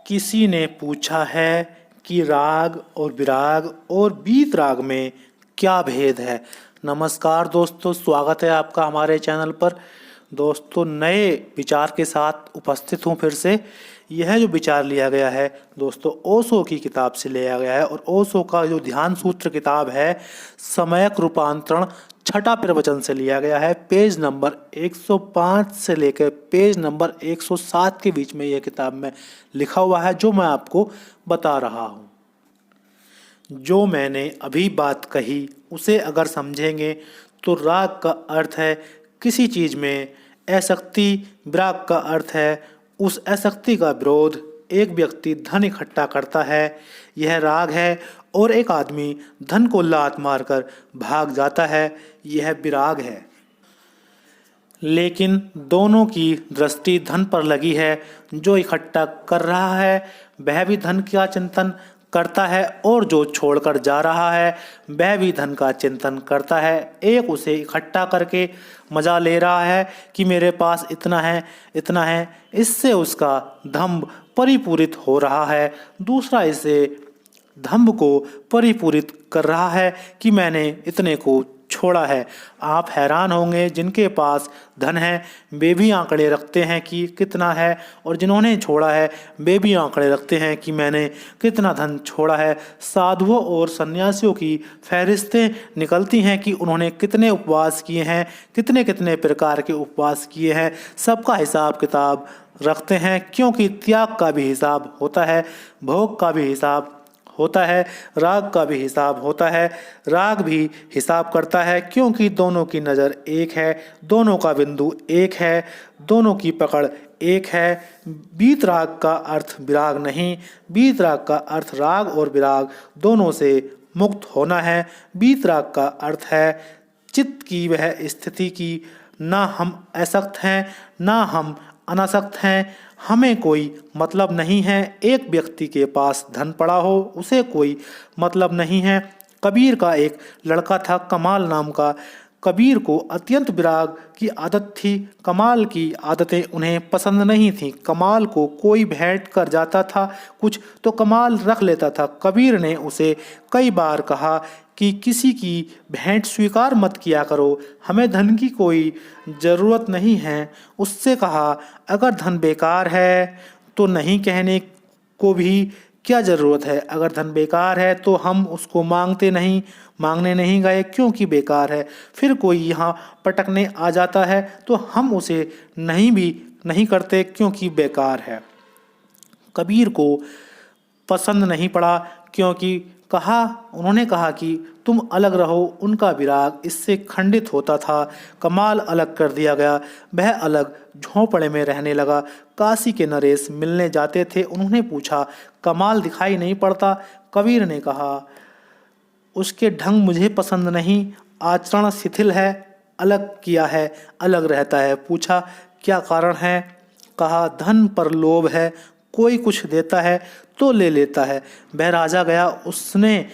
किसी ने पूछा है कि राग और विराग और बीत राग में क्या भेद है। नमस्कार दोस्तों, स्वागत है आपका हमारे चैनल पर। दोस्तों, नए विचार के साथ उपस्थित हूँ फिर से। यह जो विचार लिया गया है दोस्तों, ओशो की किताब से लिया गया है और ओशो का जो ध्यान सूत्र किताब है समयक रूपांतरण छठा प्रवचन से लिया गया है। पेज नंबर 105 से लेकर पेज नंबर 107 के बीच में यह किताब में लिखा हुआ है, जो मैं आपको बता रहा हूँ। जो मैंने अभी बात कही उसे अगर समझेंगे तो राग का अर्थ है किसी चीज़ में आसक्ति, विराग का अर्थ है उस आसक्ति का विरोध। एक व्यक्ति धन इकट्ठा करता है, यह राग है, और एक आदमी धन को लात मारकर भाग जाता है, यह विराग है। लेकिन दोनों की दृष्टि धन पर लगी है। जो इकट्ठा कर रहा है वह भी धन का चिंतन करता है और जो छोड़कर जा रहा है वह भी धन का चिंतन करता है। एक उसे इकट्ठा करके मजा ले रहा है कि मेरे पास इतना है इतना है, इससे उसका दंभ परिपूरित हो रहा है। दूसरा इसे दंभ को परिपूरित कर रहा है कि मैंने इतने को छोड़ा है। आप हैरान होंगे, जिनके पास धन है वे भी आंकड़े रखते हैं कि कितना है, और जिन्होंने छोड़ा है वे भी आंकड़े रखते हैं कि मैंने कितना धन छोड़ा है। साधुओं और सन्यासियों की फहरिस्तें निकलती हैं कि उन्होंने कितने उपवास किए हैं, कितने कितने प्रकार के उपवास किए हैं। सबका हिसाब किताब रखते हैं, क्योंकि त्याग का भी हिसाब होता है, भोग का भी हिसाब होता है, राग का भी हिसाब होता है। राग भी हिसाब करता है, क्योंकि दोनों की नज़र एक है, दोनों का बिंदु एक है, दोनों की पकड़ एक है। बीत राग का अर्थ विराग नहीं, बीत राग का अर्थ राग और विराग दोनों से मुक्त होना है। बीत राग का अर्थ है चित्त की वह स्थिति की ना हम आसक्त हैं ना हम अनासक्त हैं, हमें कोई मतलब नहीं है। एक व्यक्ति के पास धन पड़ा हो उसे कोई मतलब नहीं है। कबीर का एक लड़का था कमाल नाम का। कबीर को अत्यंत विराग की आदत थी। कमाल की आदतें उन्हें पसंद नहीं थीं। कमाल को कोई भेंट कर जाता था कुछ तो कमाल रख लेता था। कबीर ने उसे कई बार कहा कि किसी की भेंट स्वीकार मत किया करो, हमें धन की कोई ज़रूरत नहीं है। उससे कहा, अगर धन बेकार है तो नहीं कहने को भी क्या ज़रूरत है। अगर धन बेकार है तो हम उसको मांगने नहीं गए, क्योंकि बेकार है। फिर कोई यहाँ पटकने आ जाता है तो हम उसे नहीं करते, क्योंकि बेकार है। कबीर को पसंद नहीं पड़ा, क्योंकि उन्होंने कहा कि तुम अलग रहो। उनका विराग इससे खंडित होता था। कमाल अलग कर दिया गया, वह अलग झोंपड़े में रहने लगा। काशी के नरेश मिलने जाते थे, उन्होंने पूछा, कमाल दिखाई नहीं पड़ता। कबीर ने कहा, उसके ढंग मुझे पसंद नहीं, आचरण शिथिल है, अलग किया है, अलग रहता है। पूछा, क्या कारण है? कहा, धन पर लोभ है, कोई कुछ देता है तो ले लेता है। वह राजा गया, उसने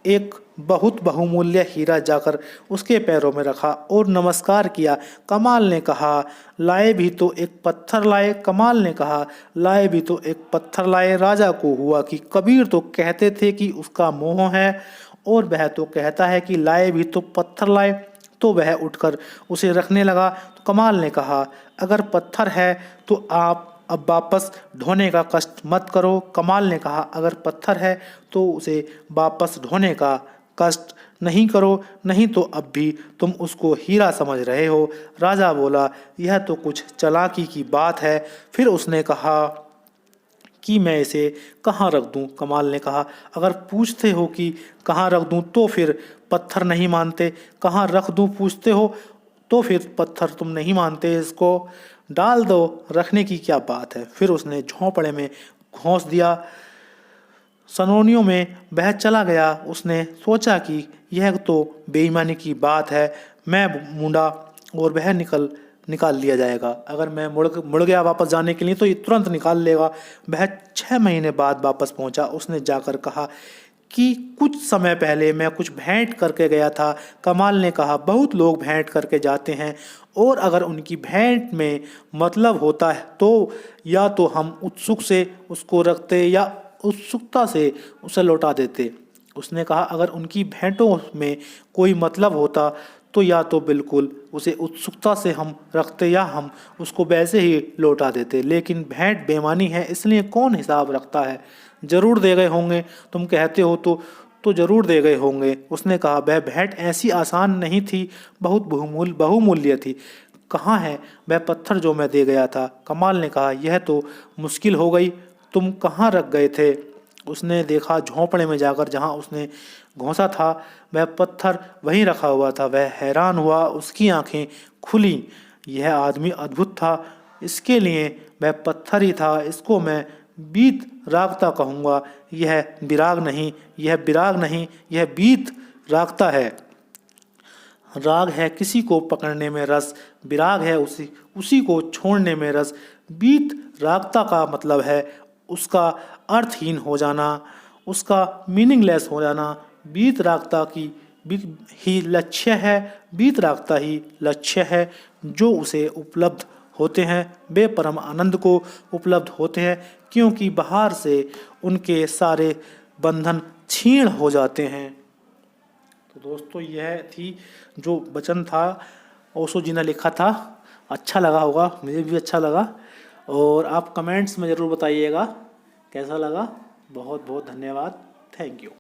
एक बहुत बहुमूल्य हीरा जाकर उसके पैरों में रखा और नमस्कार किया। कमाल ने कहा, लाए भी तो एक पत्थर लाए। कमाल ने कहा, लाए भी तो एक पत्थर लाए। राजा को हुआ कि कबीर तो कहते थे कि उसका मोह है, और वह तो कहता है कि लाए भी तो पत्थर लाए। तो वह उठकर उसे रखने लगा। तो कमाल ने कहा, अगर पत्थर है तो आप अब वापस ढोने का कष्ट मत करो। कमाल ने कहा, अगर पत्थर है तो उसे वापस ढोने का कष्ट नहीं करो, नहीं तो अब भी तुम उसको हीरा समझ रहे हो। राजा बोला, यह तो कुछ चालाकी की बात है। फिर उसने कहा कि मैं इसे कहाँ रख दूँ। कमाल ने कहा, अगर पूछते हो कि कहाँ रख दूँ तो फिर पत्थर नहीं मानते, कहाँ रख दूँ पूछते हो तो फिर पत्थर तुम नहीं मानते, इसको डाल दो, रखने की क्या बात है। फिर उसने झोंपड़े में घोंस दिया। सनोनियों में वह चला गया। उसने सोचा कि यह तो बेईमानी की बात है, मैं मुड़ा और वह निकाल लिया जाएगा। अगर मैं मुड़ गया वापस जाने के लिए तो ये तुरंत निकाल लेगा। वह 6 महीने बाद वापस पहुंचा। उसने जाकर कहा कि कुछ समय पहले मैं कुछ भेंट करके गया था। कमाल ने कहा, बहुत लोग भेंट करके जाते हैं और अगर उनकी भेंट में मतलब होता है तो या तो हम उत्सुक से उसको रखते या उत्सुकता से उसे लौटा देते। उसने कहा, अगर उनकी भेंटों में कोई मतलब होता तो या तो बिल्कुल उसे उत्सुकता से हम रखते या हम उसको वैसे ही लौटा देते, लेकिन भेंट बेईमानी है, इसलिए कौन हिसाब रखता है। जरूर दे गए होंगे, तुम कहते हो तो जरूर दे गए होंगे। उसने कहा, वह भेंट ऐसी आसान नहीं थी, बहुत बहुमूल्य थी। कहाँ है वह पत्थर जो मैं दे गया था? कमाल ने कहा, यह तो मुश्किल हो गई, तुम कहाँ रख गए थे? उसने देखा, झोंपड़े में जाकर जहाँ उसने घोंसा था वह पत्थर वहीं रखा हुआ था। वह हैरान हुआ, उसकी आंखें खुली। यह आदमी अद्भुत था, इसके लिए वह पत्थर ही था। इसको मैं बीत रागता कहूँगा। यह विराग नहीं, यह बीत रागता है। राग है किसी को पकड़ने में रस, विराग है उसी को छोड़ने में रस। बीत रागता का मतलब है उसका अर्थहीन हो जाना, उसका मीनिंगलेस हो जाना। बीत रागता की ही लक्ष्य है, बीत रागता ही लक्ष्य है। जो उसे उपलब्ध होते हैं वे परम आनंद को उपलब्ध होते हैं, क्योंकि बाहर से उनके सारे बंधन छीण हो जाते हैं। तो दोस्तों, यह थी जो वचन था ओशो जी ने लिखा था। अच्छा लगा होगा, मुझे भी अच्छा लगा। और आप कमेंट्स में ज़रूर बताइएगा कैसा लगा। बहुत बहुत धन्यवाद। Thank you.